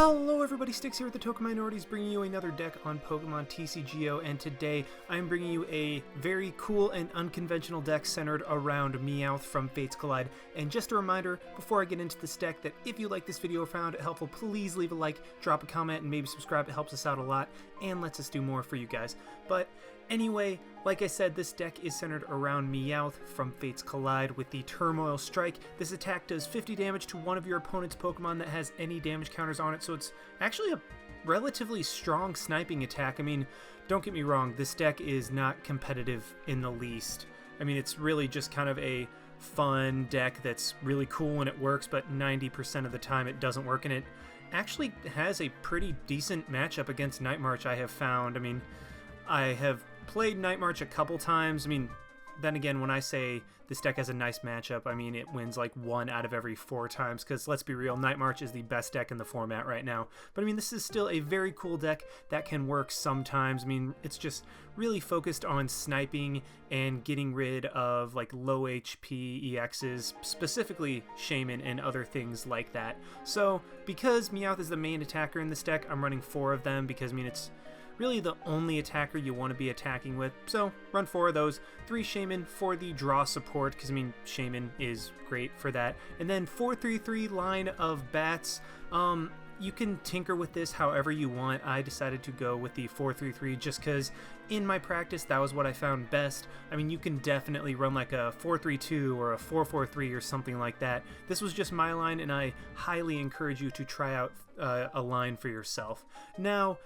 Hello everybody, Sticks here with the Token Minorities, bringing you another deck on Pokemon TCGO, and today I'm bringing you a very cool and unconventional deck centered around Meowth from Fates Collide. And just a reminder, before I get into this deck, that if you like this video or found it helpful, please leave a like, drop a comment, and maybe subscribe. It helps us out a lot and lets us do more for you guys. But anyway, like I said, this deck is centered around Meowth from Fates Collide with the Turmoil Strike. This attack does 50 damage to one of your opponent's Pokemon that has any damage counters on it, so it's actually a relatively strong sniping attack. I mean, don't get me wrong, this deck is not competitive in the least. I mean, it's really just kind of a fun deck that's really cool when it works, but 90% of the time it doesn't work, and it actually has a pretty decent matchup against Night March, I have found. I mean, I have played Night March a couple times. I mean, then again, when I say this deck has a nice matchup, I mean it wins like 1 out of every 4 times, because let's be real, Night March is the best deck in the format right now. But I mean, this is still a very cool deck that can work sometimes. I mean, it's just really focused on sniping and getting rid of like low HP EXs, specifically Shaman and other things like that. So because Meowth is the main attacker in this deck, I'm running 4 of them because, I mean, it's really the only attacker you want to be attacking with, so run 4 of those. 3 Shaman for the draw support, because I mean Shaman is great for that, and then 4-3-3 line of bats. You can tinker with this however you want. I decided to go with the 4-3-3 just because in my practice that was what I found best. I mean, you can definitely run like a 4-3-2 or a 4-4-3 or something like that. This was just my line, and I highly encourage you to try out a line for yourself. Now,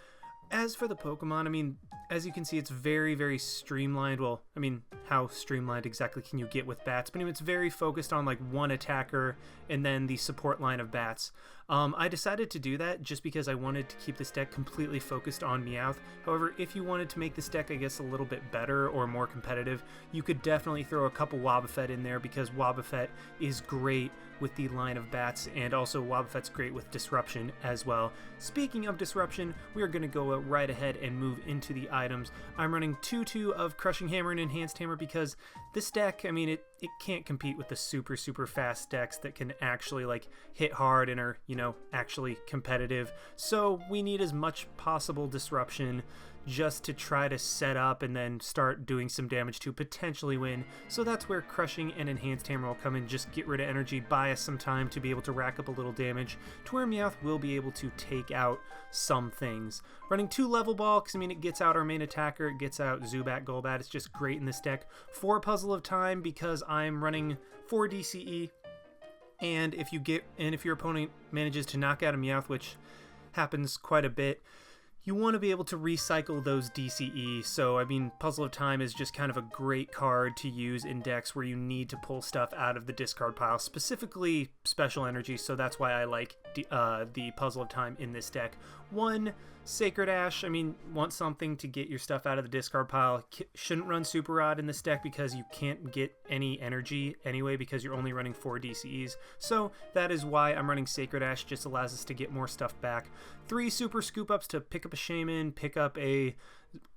as for the Pokemon, I mean, as you can see, it's very, very streamlined. Well, I mean, how streamlined exactly can you get with bats? But anyway, it's very focused on like one attacker and then the support line of bats. I decided to do that just because I wanted to keep this deck completely focused on Meowth. However, if you wanted to make this deck, I guess, a little bit better or more competitive, you could definitely throw a couple Wobbuffet in there, because Wobbuffet is great with the line of bats, and also Wobbuffet's great with Disruption as well. Speaking of Disruption, we are going to go right ahead and move into the items. I'm running 2-2 of Crushing Hammer and Enhanced Hammer because this deck, I mean, it can't compete with the super fast decks that can actually like hit hard and are, you know, actually competitive. So we need as much possible disruption just to try to set up and then start doing some damage to potentially win. So that's where Crushing and Enhanced Hammer will come in, just get rid of energy, buy us some time to be able to rack up a little damage to where Meowth will be able to take out some things. Running 2 Level Ball, because I mean, it gets out our main attacker, it gets out Zubat, Golbat. It's just great in this deck. 4 Puzzle of Time, because I'm running 4 DCE, and if your opponent manages to knock out a Meowth, which happens quite a bit, you want to be able to recycle those DCE. So I mean, Puzzle of Time is just kind of a great card to use in decks where you need to pull stuff out of the discard pile, specifically special energy. So that's why I like the Puzzle of Time in this deck. 1 Sacred Ash, I mean, want something to get your stuff out of the discard pile. Shouldn't run Super Rod in this deck because you can't get any energy anyway, because you're only running 4 DCEs. So that is why I'm running Sacred Ash, just allows us to get more stuff back. 3 Super Scoop Ups to pick up a Shaman, pick up a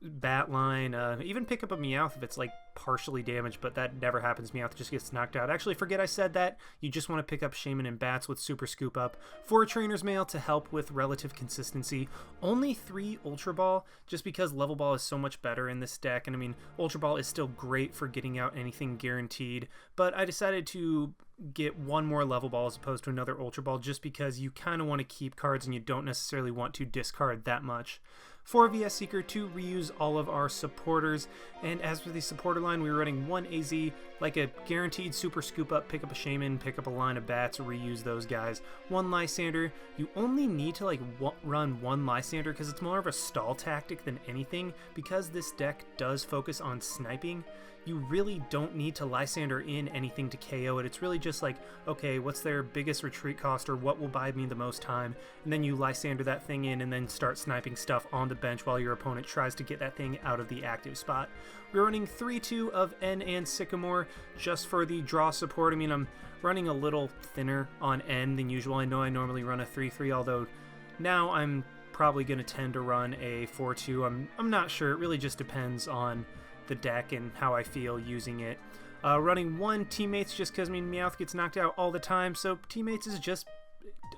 bat line, even pick up a Meowth if it's like partially damaged, but that never happens. Meowth just gets knocked out. Actually, forget I said that. You just want to pick up Shaman and bats with Super Scoop Up. 4 Trainer's Mail to help with relative consistency. Only 3 Ultra Ball, just because Level Ball is so much better in this deck, and I mean, Ultra Ball is still great for getting out anything guaranteed, but I decided to get 1 more Level Ball as opposed to another Ultra Ball, just because you kind of want to keep cards and you don't necessarily want to discard that much. 4 VS Seeker to reuse all of our supporters, and as for the supporter line, we were running 1 AZ, like a guaranteed Super Scoop Up, pick up a Shaman, pick up a line of bats, reuse those guys. 1 Lysander, you only need to like run 1 Lysander because it's more of a stall tactic than anything, because this deck does focus on sniping. You really don't need to Lysander in anything to KO it. It's really just like, okay, what's their biggest retreat cost, or what will buy me the most time? And then you Lysander that thing in and then start sniping stuff on the bench while your opponent tries to get that thing out of the active spot. We're running 3-2 of N and Sycamore just for the draw support. I mean, I'm running a little thinner on N than usual. I know I normally run a 3-3, although now I'm probably going to tend to run a 4-2. I'm not sure. It really just depends on the deck and how I feel using it. Running 1 Teammates just because, I mean, Meowth gets knocked out all the time, so Teammates is just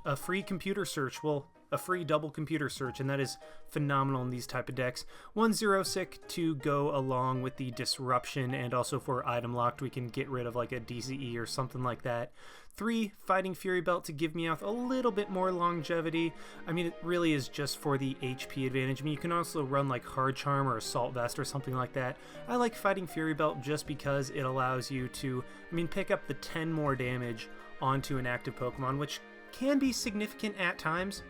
a free computer search. Well, a free double computer search, and that is phenomenal in these type of decks. 1-0 sick to go along with the disruption, and also for item locked we can get rid of like a DCE or something like that. 3 Fighting Fury Belt to give Meowth a little bit more longevity. I mean, it really is just for the HP advantage. I mean, you can also run like Hard Charm or Assault Vest or something like that. I like Fighting Fury Belt just because it allows you to, I mean, pick up the 10 more damage onto an active Pokemon, which can be significant at times,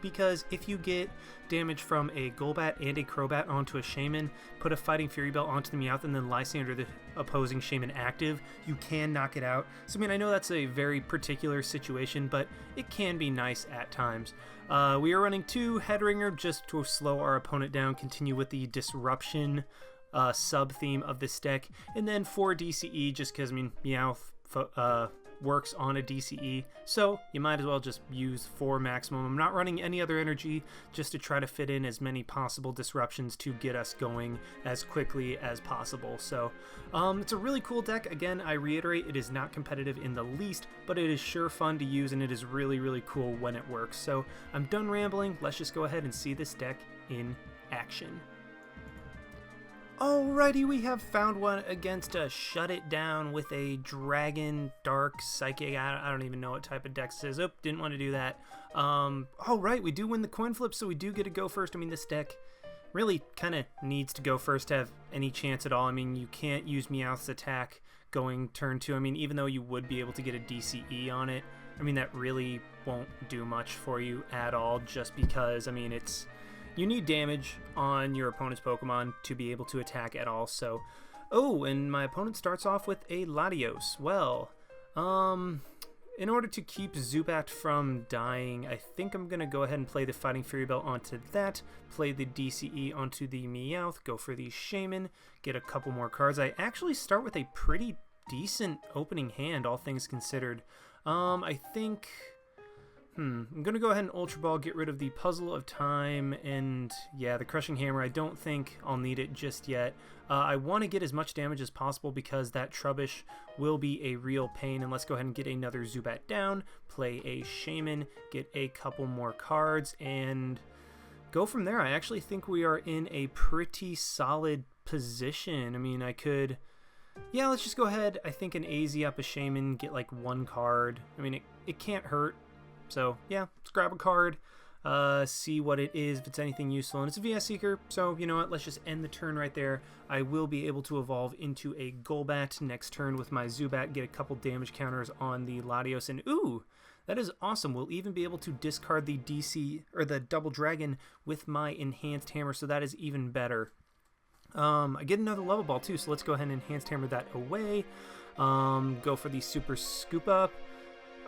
because if you get damage from a Golbat and a Crobat onto a Shaman, put a Fighting Fury Belt onto the Meowth, and then Lysander the opposing Shaman active, you can knock it out. So I mean, I know that's a very particular situation, but it can be nice at times. We are running 2 Headringer just to slow our opponent down, continue with the disruption sub-theme of this deck, and then 4 DCE just because, I mean, Meowth works on a DCE, so you might as well just use 4 maximum. I'm not running any other energy, just to try to fit in as many possible disruptions to get us going as quickly as possible. So it's a really cool deck. Again, I reiterate, it is not competitive in the least, but it is sure fun to use, and it is really, really cool when it works. So I'm done rambling. Let's just go ahead and see this deck in action. Alrighty, we have found one against a Shut It Down with a Dragon, Dark, Psychic. I don't even know what type of deck this is. Oh, didn't want to do that. Alright, we do win the coin flip, so we do get to go first. I mean, this deck really kind of needs to go first to have any chance at all. I mean, you can't use Meowth's attack going turn 2. I mean, even though you would be able to get a DCE on it, I mean, that really won't do much for you at all, just because, I mean, it's... You need damage on your opponent's Pokemon to be able to attack at all, so... Oh, and my opponent starts off with a Latios. Well, in order to keep Zubat from dying, I think I'm going to go ahead and play the Fighting Fury Belt onto that, play the DCE onto the Meowth, go for the Shaman, get a couple more cards. I actually start with a pretty decent opening hand, all things considered. I think... I'm going to go ahead and Ultra Ball, get rid of the Puzzle of Time, and yeah, the Crushing Hammer, I don't think I'll need it just yet. I want to get as much damage as possible because that Trubbish will be a real pain, and let's go ahead and get another Zubat down, play a Shaman, get a couple more cards, and go from there. I actually think we are in a pretty solid position. I mean, I could... Yeah, let's just go ahead. I think an AZ up a Shaman, get like 1 card. I mean, it can't hurt. So yeah, let's grab a card, see what it is, if it's anything useful, and it's a VS Seeker, so you know what, let's just end the turn right there. I will be able to evolve into a Golbat next turn with my Zubat, get a couple damage counters on the Latios, and ooh, that is awesome. We'll even be able to discard the DC, or the Double Dragon with my Enhanced Hammer, so that is even better. I get another Level Ball too, so let's go ahead and Enhanced Hammer that away. Go for the Super Scoop Up.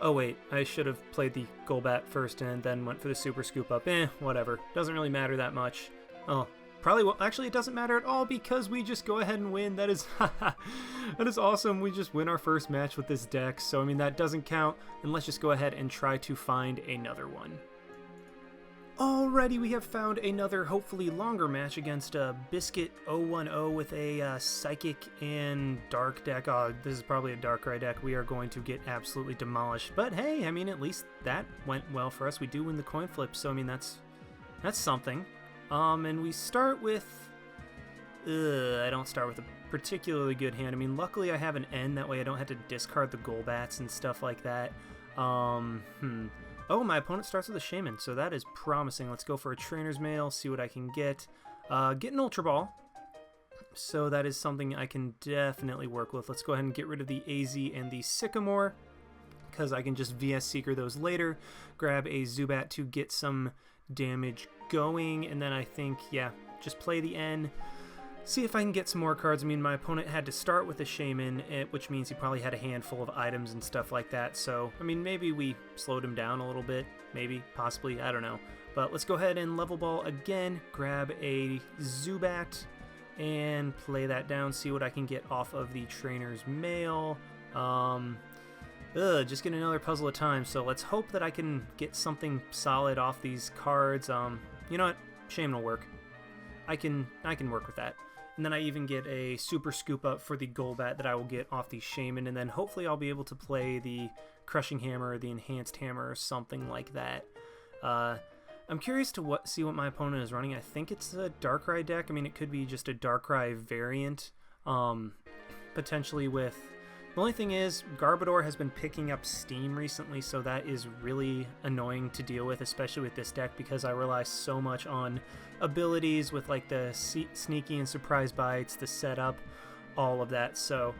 Oh wait, I should have played the Golbat first and then went for the Super Scoop Up. Whatever. Doesn't really matter that much. Oh, probably won't. Actually, it doesn't matter at all because we just go ahead and win. That is that is awesome. We just win our first match with this deck. So, I mean, that doesn't count. And let's just go ahead and try to find another one. Alrighty, we have found another, hopefully longer match against a Biscuit 010 with a Psychic and Dark deck. Oh, this is probably a Darkrai deck. We are going to get absolutely demolished. But hey, I mean, at least that went well for us. We do win the coin flip, so I mean, that's something. And we start with... I don't start with a particularly good hand. I mean, luckily I have an N, that way I don't have to discard the Golbats and stuff like that. Oh, my opponent starts with a Shaman, so that is promising. Let's go for a Trainer's Mail, see what I can get. Get an Ultra Ball, so that is something I can definitely work with. Let's go ahead and get rid of the AZ and the Sycamore, because I can just VS Seeker those later. Grab a Zubat to get some damage going, and then I think, yeah, just play the N. See if I can get some more cards. I mean, my opponent had to start with a Shaman, which means he probably had a handful of items and stuff like that. So, I mean, maybe we slowed him down a little bit. Maybe, possibly, I don't know. But let's go ahead and Level Ball again, grab a Zubat, and play that down, see what I can get off of the Trainer's Mail. Just get another Puzzle of Time, so let's hope that I can get something solid off these cards. You know what? Shaman will work. I can work with that. And then I even get a Super Scoop Up for the Golbat that I will get off the Shaman, and then hopefully I'll be able to play the Crushing Hammer or the Enhanced Hammer or something like that. I'm curious to see what my opponent is running. I think it's a Darkrai deck. I mean, it could be just a Darkrai variant, potentially with... The only thing is, Garbodor has been picking up steam recently, so that is really annoying to deal with, especially with this deck, because I rely so much on abilities with like the sneaky and surprise bites, the setup, all of that. So,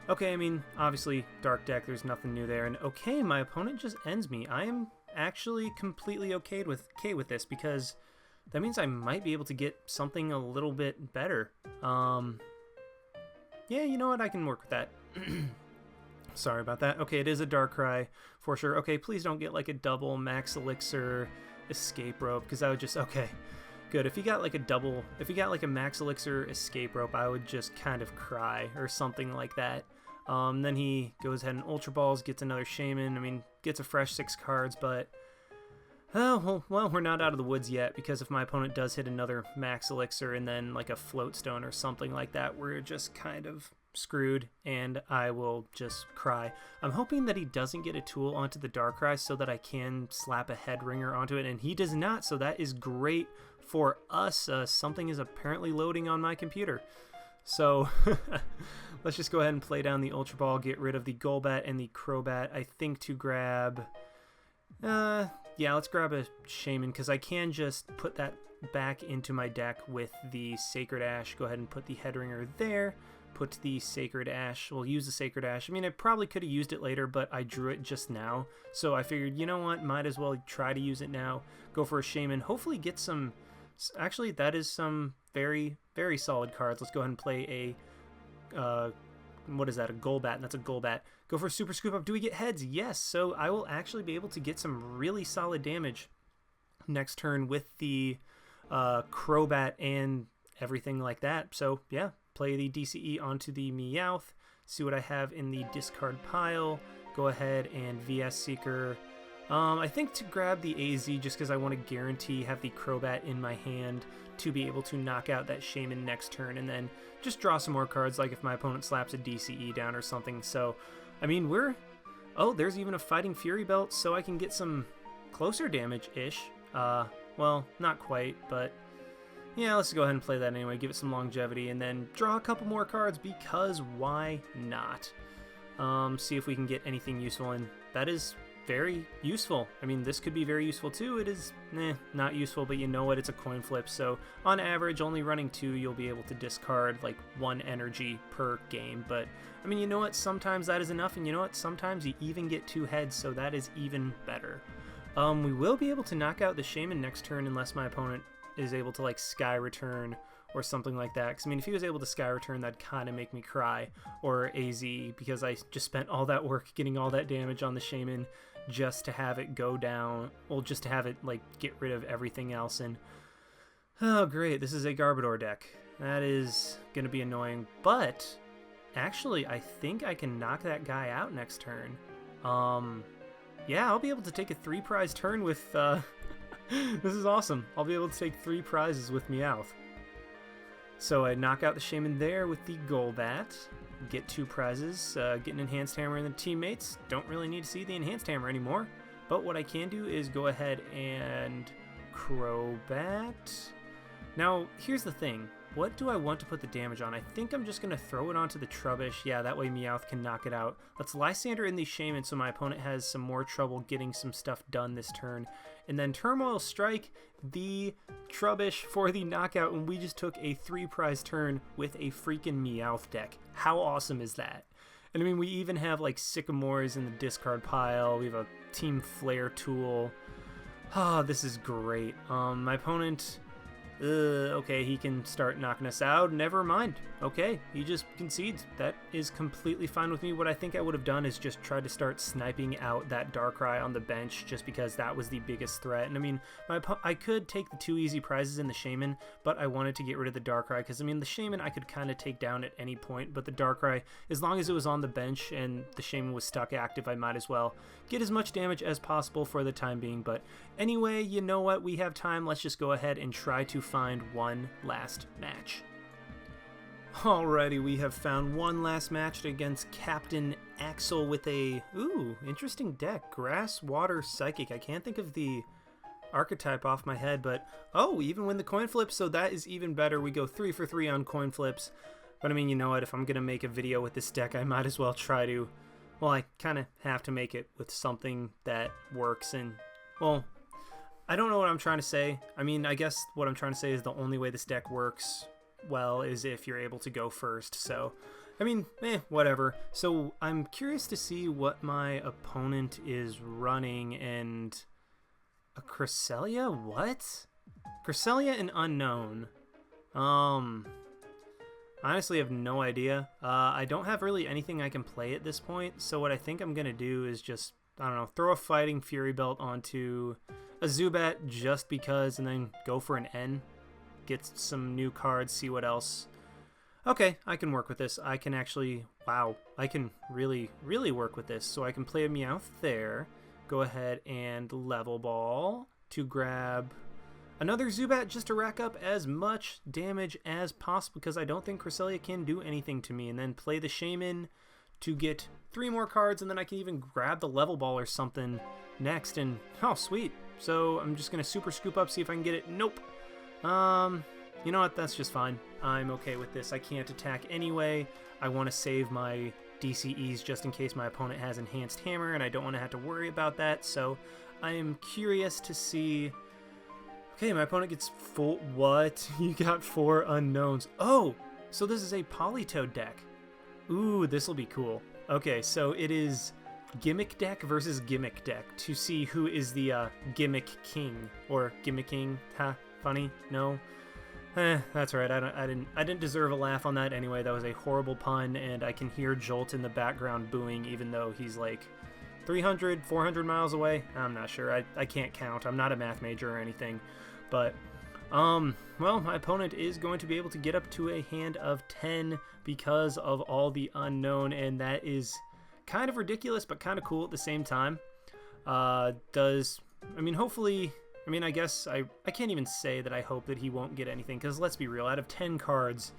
okay, I mean, obviously, Dark deck, there's nothing new there. And okay, my opponent just ends me. I am actually completely okay with this, because that means I might be able to get something a little bit better. Yeah, you know what? I can work with that. Sorry about that. Okay, it is a Darkrai for sure. Okay, please don't get like a double Max Elixir Escape Rope, because I would just... Okay, good. If you got like a Max Elixir Escape Rope, I would just kind of cry or something like that. Then he goes ahead and Ultra Balls, gets another Shaman. I mean, gets a fresh 6 cards, but... well, we're not out of the woods yet, because if my opponent does hit another Max Elixir and then like a Float Stone or something like that, we're just kind of screwed, and I will just cry. I'm hoping that he doesn't get a tool onto the Darkrai so that I can slap a Head Ringer onto it, and he does not, so that is great for us. Something is apparently loading on my computer. So let's just go ahead and play down the Ultra Ball, get rid of the Golbat and the Crobat. I think to grab... yeah, let's grab a Shaman, because I can just put that back into my deck with the Sacred Ash. Go ahead and put the Head Ringer there. Put the Sacred Ash. We'll use the Sacred Ash. I mean, I probably could have used it later, but I drew it just now. So I figured, you know what? Might as well try to use it now. Go for a Shaman. Hopefully get some... Actually, that is some very, very solid cards. Let's go ahead and play a... what is that? A Golbat. That's a Golbat. Go for a Super Scoop Up. Do we get heads? Yes. So I will actually be able to get some really solid damage next turn with the Crobat and everything like that. So, yeah. Play the DCE onto the Meowth, see what I have in the discard pile, go ahead and VS Seeker. I think to grab the AZ just because I want to guarantee have the Crobat in my hand to be able to knock out that Shaman next turn, and then just draw some more cards like if my opponent slaps a DCE down or something. So, I mean, we're... Oh, there's even a Fighting Fury Belt, so I can get some closer damage-ish. Well, not quite, but... Yeah, let's go ahead and play that anyway, give it some longevity, and then draw a couple more cards, because why not? See if we can get anything useful, and that is very useful. I mean, this could be very useful too. It is, not useful, but you know what, it's a coin flip, so on average, only running 2, you'll be able to discard like 1 energy per game, but I mean, you know what, sometimes that is enough, and you know what, sometimes you even get 2 heads, so that is even better. We will be able to knock out the Shaman next turn unless my opponent is able to like Sky Return or something like that, because I mean, if he was able to Sky Return, that'd kind of make me cry, or AZ, because I just spent all that work getting all that damage on the Shaman just to have it go down, well, just to have it like get rid of everything else. And oh great, this is a Garbodor deck. That is gonna be annoying, but actually I think I can knock that guy out next turn. Yeah, I'll be able to take a 3 prize turn with this is awesome. I'll be able to take 3 prizes with Meowth. So I knock out the Shaman there with the Golbat, get 2 prizes, get an Enhanced Hammer in the teammates. Don't really need to see the Enhanced Hammer anymore, but what I can do is go ahead and Crobat. Now, here's the thing. What do I want to put the damage on? I think I'm just going to throw it onto the Trubbish. Yeah, that way Meowth can knock it out. Let's Lysander in the Shaman so my opponent has some more trouble getting some stuff done this turn. And then Turmoil Strike the Trubbish for the knockout, and we just took a 3 prize turn with a freaking Meowth deck. How awesome is that? And I mean, we even have like Sycamores in the discard pile. We have a Team Flare tool. Ah, this is great. My opponent... okay, he can start knocking us out. Never mind. Okay, he just concedes. That is completely fine with me. What I think I would have done is just try to start sniping out that Darkrai on the bench, just because that was the biggest threat. And I mean, I could take the 2 easy prizes in the Shaman, but I wanted to get rid of the Darkrai, because I mean, the Shaman I could kind of take down at any point, but the Darkrai, as long as it was on the bench and the Shaman was stuck active, I might as well get as much damage as possible for the time being. But anyway, you know what? We have time. Let's just go ahead and try to find one last match. Alrighty, we have found one last match against Captain Axel with a, ooh, interesting deck. Grass, Water, Psychic. I can't think of the archetype off my head, but oh, even win the coin flip, so that is even better. We go 3 for 3 on coin flips. But I mean, you know what, if I'm gonna make a video with this deck, I might as well try to, well, I kind of have to make it with something that works. And well, I don't know what I'm trying to say. I mean, I guess what I'm trying to say is the only way this deck works well is if you're able to go first. So I mean, whatever. So I'm curious to see what my opponent is running. And a Cresselia? What? Cresselia and Unknown. I honestly have no idea. I don't have really anything I can play at this point, so what I think I'm going to do is just, I don't know, throw a Fighting Fury Belt onto a Zubat just because, and then go for an N. Get some new cards, see what else. Okay, I can work with this. I can actually, wow, I can really, really work with this. So I can play a Meowth there, go ahead and Level Ball to grab another Zubat just to rack up as much damage as possible, because I don't think Cresselia can do anything to me. And then play the Shaman to get 3 more cards, and then I can even grab the Level Ball or something next. And, oh, sweet. So I'm just going to Super Scoop up, see if I can get it. Nope. You know what? That's just fine. I'm okay with this. I can't attack anyway. I want to save my DCEs just in case my opponent has Enhanced Hammer, and I don't want to have to worry about that. So I am curious to see... Okay, my opponent gets full... What? You got 4 unknowns. Oh! So this is a Politoed deck. Ooh, this will be cool. Okay, so it is Gimmick deck versus Gimmick deck to see who is the Gimmick King. Or Gimmicking. Ha, funny? No? That's right. I didn't deserve a laugh on that anyway. That was a horrible pun, and I can hear Jolt in the background booing even though he's like 300, 400 miles away. I'm not sure. I can't count. I'm not a math major or anything. But, well, my opponent is going to be able to get up to a hand of 10 because of all the unknown, and that is kind of ridiculous, but kind of cool at the same time. I mean, hopefully, I mean, I guess I can't even say that I hope that he won't get anything, because let's be real, out of 10 cards,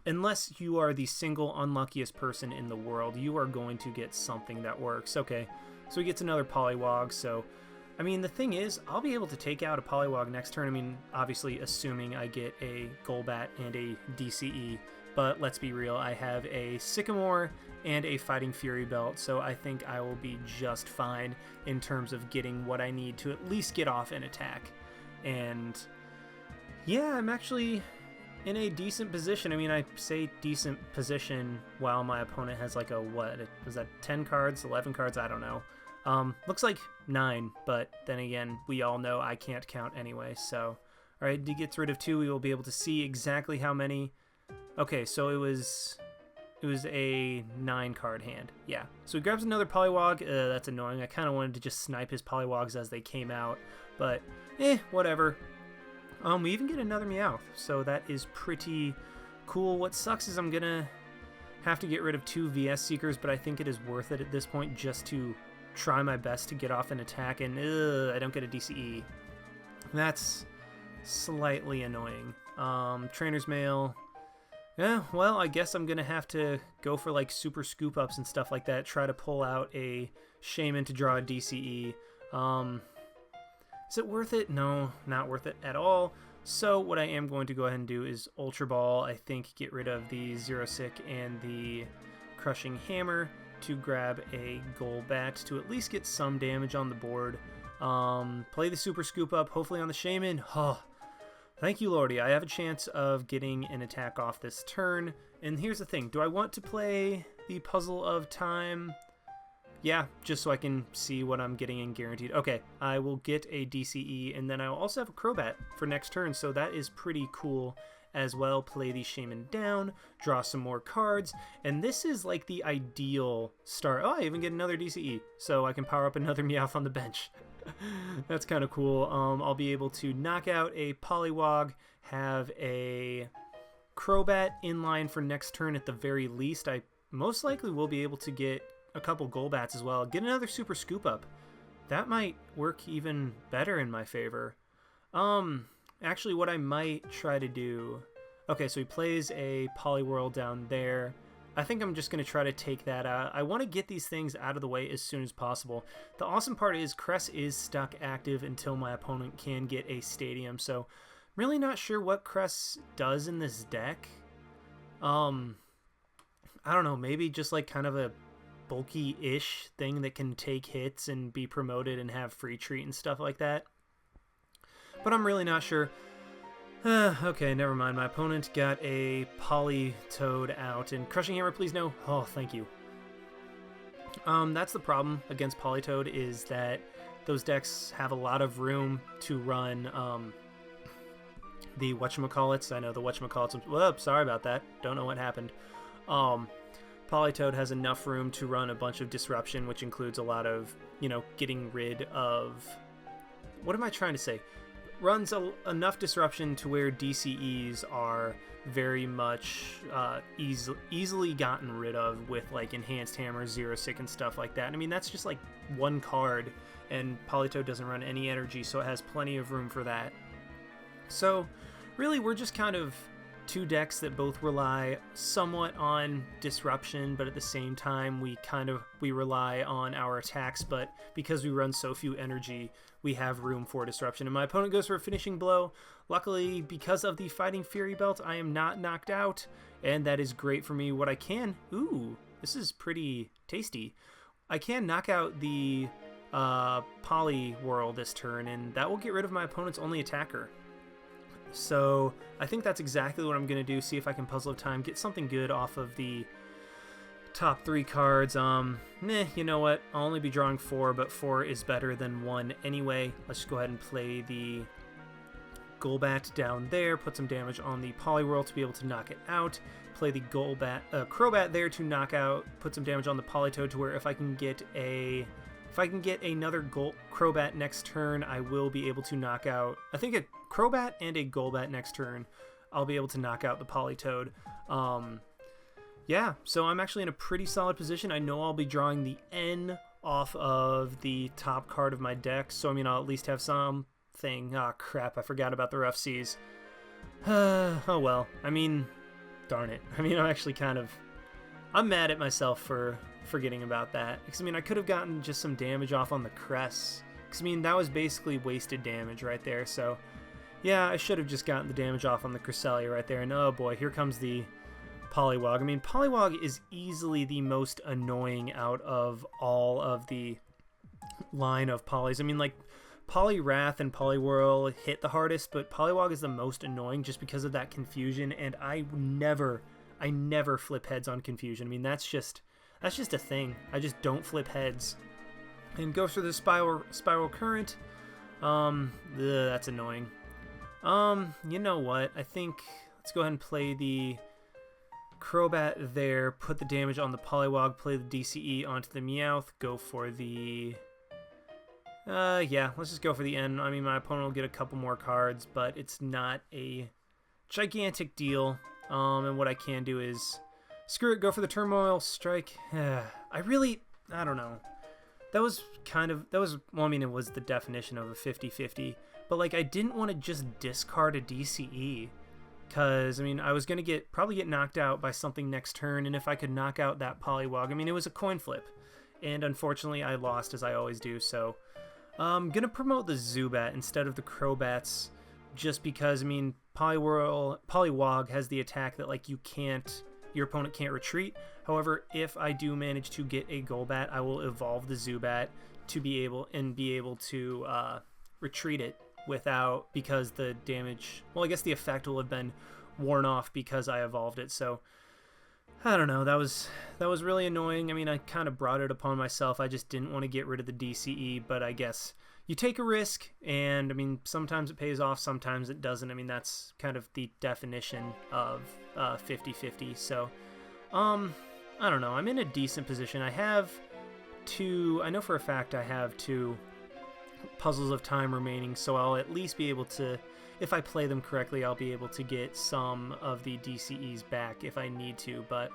unless you are the single unluckiest person in the world, you are going to get something that works. Okay, so he gets another Poliwag, so... I mean, the thing is, I'll be able to take out a Poliwag next turn. I mean, obviously, assuming I get a Golbat and a DCE. But let's be real, I have a Sycamore and a Fighting Fury Belt, so I think I will be just fine in terms of getting what I need to at least get off an attack. And yeah, I'm actually in a decent position. I mean, I say decent position while my opponent has like a, what, was that 10 cards, 11 cards? I don't know. Looks like 9, but then again, we all know I can't count anyway, so... Alright, he gets rid of 2, we will be able to see exactly how many... Okay, so it was a 9-card hand, yeah. So he grabs another Poliwag, that's annoying. I kind of wanted to just snipe his Poliwags as they came out, but, whatever. We even get another Meowth, so that is pretty cool. What sucks is I'm gonna have to get rid of 2 VS Seekers, but I think it is worth it at this point just to try my best to get off an attack, and I don't get a DCE. That's slightly annoying. Trainer's Mail. Yeah, well, I guess I'm gonna have to go for like super scoop ups and stuff like that, try to pull out a Shaman to draw a DCE. Is it worth it? No, not worth it at all. So what I am going to go ahead and do is Ultra Ball, I think, get rid of the Zero Sick and the Crushing Hammer to grab a Golbat to at least get some damage on the board. Play the Super Scoop Up, hopefully on the Shaman. Oh, thank you, Lordy. I have a chance of getting an attack off this turn. And here's the thing. Do I want to play the Puzzle of Time? Yeah, just so I can see what I'm getting in guaranteed. Okay, I will get a DCE, and then I'll also have a Crobat for next turn, so that is pretty cool as well. Play the Shaman down, draw some more cards, and this is like the ideal start. Oh, I even get another DCE, so I can power up another Meowth on the bench. That's kind of cool. I'll be able to knock out a Poliwag, have a Crobat in line for next turn at the very least. I most likely will be able to get a couple Golbats as well. Get another Super Scoop Up. That might work even better in my favor. Actually, what I might try to do... Okay, so he plays a Poliwhirl down there. I think I'm just going to try to take that out. I want to get these things out of the way as soon as possible. The awesome part is Cress is stuck active until my opponent can get a stadium, so really not sure what Cress does in this deck. I don't know, maybe just like kind of a bulky-ish thing that can take hits and be promoted and have free treat and stuff like that. But I'm really not sure. Okay, never mind. My opponent got a Politoed out. And Crushing Hammer, please no. Oh, thank you. That's the problem against Politoed, is that those decks have a lot of room to run the whatchamacallits. I know the whatchamacallits. Whoop, sorry about that. Don't know what happened. Politoed has enough room to run a bunch of disruption, which includes a lot of, you know, getting rid of... What am I trying to say? Runs enough disruption to where DCEs are very much easily gotten rid of with, like, Enhanced Hammer, Zero Sick, and stuff like that. I mean, that's just, like, one card, and Politoed doesn't run any energy, so it has plenty of room for that. So, really, we're just kind of two decks that both rely somewhat on disruption, but at the same time we rely on our attacks, but because we run so few energy, we have room for disruption. And my opponent goes for a finishing blow. Luckily, because of the Fighting Fury belt, I am not knocked out, and that is great for me. What I can... Ooh, this is pretty tasty. I can knock out the Poliwhirl this turn, and that will get rid of my opponent's only attacker. So I think that's exactly what I'm going to do, see if I can Puzzle of Time, get something good off of the top 3 cards. You know what? I'll only be drawing 4, but 4 is better than 1 anyway. Let's just go ahead and play the Golbat down there, put some damage on the Poliwhirl to be able to knock it out. Play the Crobat there to knock out, put some damage on the Politoed to where if I can get another Crobat next turn, I will be able to knock out, I think, a Crobat and a Golbat next turn. I'll be able to knock out the Politoed. Yeah, so I'm actually in a pretty solid position. I know I'll be drawing the N off of the top card of my deck, so I mean, I'll at least have something. Ah, crap, I forgot about the Rough Seas. Oh well, I mean, darn it. I mean, I'm mad at myself for forgetting about that, because I mean, I could have gotten just some damage off on the Cress, because I mean, that was basically wasted damage right there. So yeah, I should have just gotten the damage off on the Cresselia right there. And oh boy, here comes the Poliwag. I mean, Poliwag is easily the most annoying out of all of the line of Polys. I mean, like, Poliwrath and Poliwhirl hit the hardest, but Poliwag is the most annoying just because of that confusion, and I never flip heads on confusion. I mean, that's just a thing. I just don't flip heads. And go through the Spiral Current. That's annoying. You know what? I think let's go ahead and play the Crobat there, put the damage on the Poliwag, play the DCE onto the Meowth, go for the... yeah, let's just go for the N. I mean, my opponent will get a couple more cards, but it's not a gigantic deal. And what I can do is... Screw it, go for the Turmoil Strike. I don't know. Well, I mean, it was the definition of a 50-50. But, like, I didn't want to just discard a DCE. Because, I mean, I was going to probably get knocked out by something next turn. And if I could knock out that Poliwag, I mean, it was a coin flip. And unfortunately, I lost, as I always do. So, I'm going to promote the Zubat instead of the Crobats. Just because, I mean, Poliwag has the attack that, like, your opponent can't retreat. However, if I do manage to get a Golbat, I will evolve the Zubat to be able to retreat it because the damage, well, I guess the effect will have been worn off because I evolved it. So I don't know, that was really annoying. I mean, I kind of brought it upon myself. I just didn't want to get rid of the DCE, but I guess you take a risk, and I mean, sometimes it pays off, sometimes it doesn't. I mean, that's kind of the definition of 50-50. So I don't know, I'm in a decent position. I know for a fact I have 2 Puzzles of Time remaining, so I'll at least be able to, if I play them correctly, I'll be able to get some of the DCEs back if I need to. But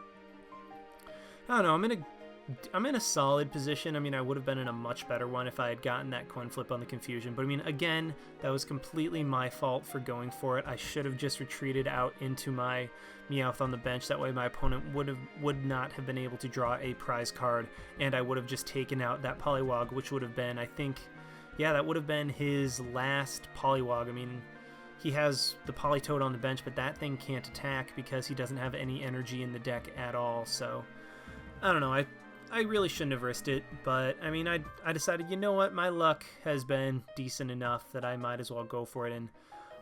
I don't know, I'm in a I'm in a solid position. I mean, I would have been in a much better one if I had gotten that coin flip on the confusion. But I mean, again, that was completely my fault for going for it. I should have just retreated out into my Meowth on the bench. That way my opponent would not have been able to draw a prize card, and I would have just taken out that Poliwag, which would have been, I think, yeah, that would have been his last Poliwag. I mean, he has the Politoed on the bench, but that thing can't attack because he doesn't have any energy in the deck at all. So, I don't know. I really shouldn't have risked it, but I mean, I decided, you know what, my luck has been decent enough that I might as well go for it. And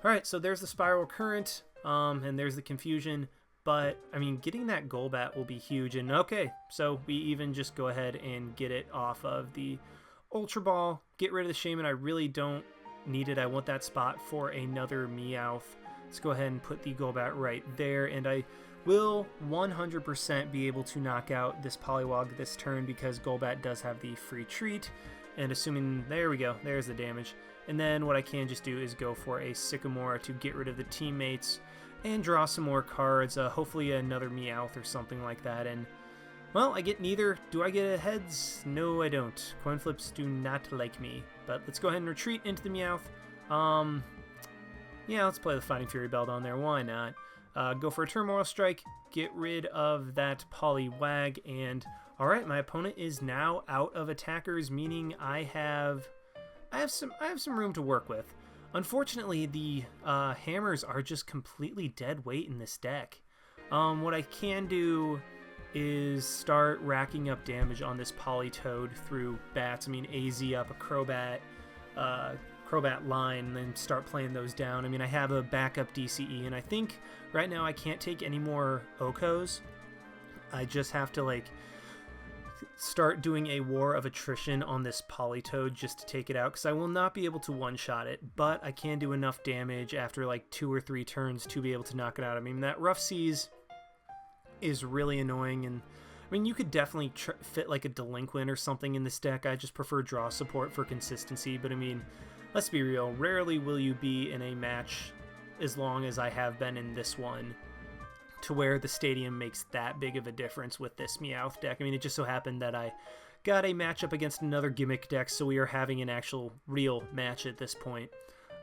all right, so there's the Spiral Current, and there's the Confusion. But I mean, getting that Golbat will be huge. And okay, so we even just go ahead and get it off of the Ultra Ball, get rid of the Shaman. I really don't need it. I want that spot for another Meowth. Let's go ahead and put the Golbat right there, and I will 100% be able to knock out this Poliwag this turn because Golbat does have the free treat, and assuming, there we go, there's the damage. And then what I can just do is go for a Sycamore to get rid of the teammates and draw some more cards, hopefully another Meowth or something like that. And well, I get neither. Do I get a heads? No, I don't. Coin flips do not like me. But let's go ahead and retreat into the Meowth. Yeah, let's play the Fighting Fury Belt on there. Why not? Go for a Turmoil Strike, get rid of that Poliwag, and all right, my opponent is now out of attackers, meaning I have some room to work with. Unfortunately, the hammers are just completely dead weight in this deck. What I can do is start racking up damage on this Politoed through bats. I mean, AZ up a Crobat line, and then start playing those down. I mean, I have a backup DCE, and I think right now I can't take any more Okos. I just have to, like, start doing a War of Attrition on this Politoed just to take it out, because I will not be able to one-shot it, but I can do enough damage after, like, 2 or 3 turns to be able to knock it out. I mean, that Rough Seas is really annoying, and I mean, you could definitely fit like a Delinquent or something in this deck. I just prefer draw support for consistency, but I mean, let's be real, rarely will you be in a match as long as I have been in this one to where the stadium makes that big of a difference with this Meowth deck. I mean, it just so happened that I got a matchup against another gimmick deck, so we are having an actual real match at this point.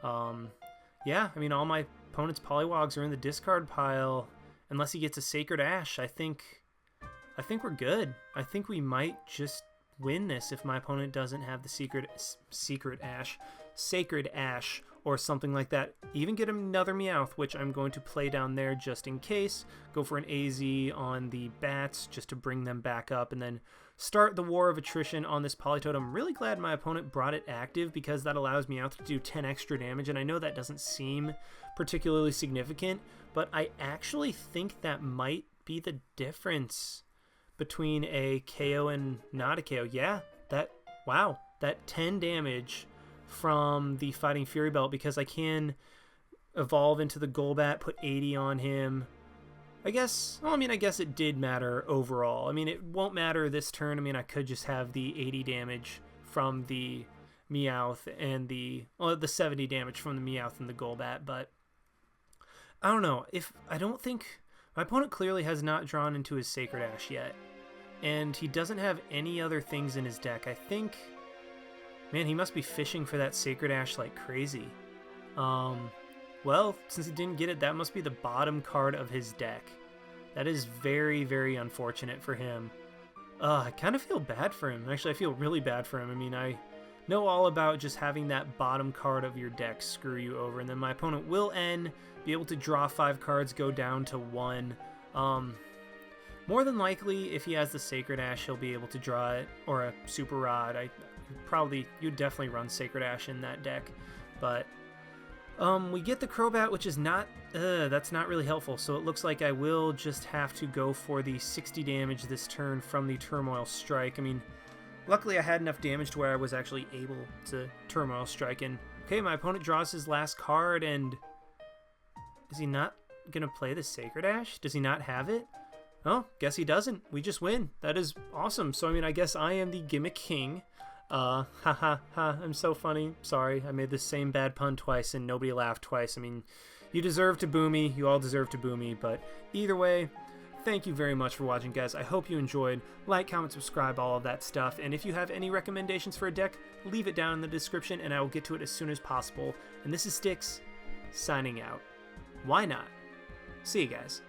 Yeah, I mean, all my opponent's Poliwogs are in the discard pile. Unless he gets a Sacred Ash, I think we're good. I think we might just win this if my opponent doesn't have the Sacred Ash, or something like that. Even get another Meowth, which I'm going to play down there just in case. Go for an AZ on the bats just to bring them back up, and then start the War of Attrition on this Politoed. I'm really glad my opponent brought it active because that allows Meowth to do 10 extra damage, and I know that doesn't seem particularly significant, but I actually think that might be the difference between a KO and not a KO. Yeah, wow, that 10 damage from the Fighting Fury Belt, because I can evolve into the Golbat, put 80 on him. I guess it did matter overall. I mean, it won't matter this turn. I mean, I could just have the 80 damage from the Meowth and the 70 damage from the Meowth and the Golbat, but I don't know. I don't think my opponent clearly has not drawn into his Sacred Ash yet, and he doesn't have any other things in his deck. I think, man, he must be fishing for that Sacred Ash like crazy. Well, since he didn't get it, that must be the bottom card of his deck. That is very, very unfortunate for him. I kind of feel bad for him. Actually, I feel really bad for him. I mean, I know all about just having that bottom card of your deck screw you over, and then my opponent will be able to draw 5 cards, go down to 1. More than likely, if he has the Sacred Ash, he'll be able to draw it, or a Super Rod. You'd definitely run Sacred Ash in that deck, but we get the Crobat, which is not, that's not really helpful, so it looks like I will just have to go for the 60 damage this turn from the Turmoil Strike. I mean, luckily I had enough damage to where I was actually able to Turmoil Strike, and okay, my opponent draws his last card, and is he not gonna play the Sacred Ash? Does he not have it? Oh, guess he doesn't. We just win. That is awesome. So, I mean, I guess I am the Gimmick King. Ha ha ha, I'm so funny. Sorry, I made the same bad pun twice and nobody laughed twice. I mean, you deserve to boo me. You all deserve to boo me. But either way, thank you very much for watching, guys. I hope you enjoyed. Like, comment, subscribe, all of that stuff. And if you have any recommendations for a deck, leave it down in the description and I will get to it as soon as possible. And this is Styx, signing out. Why not? See you guys.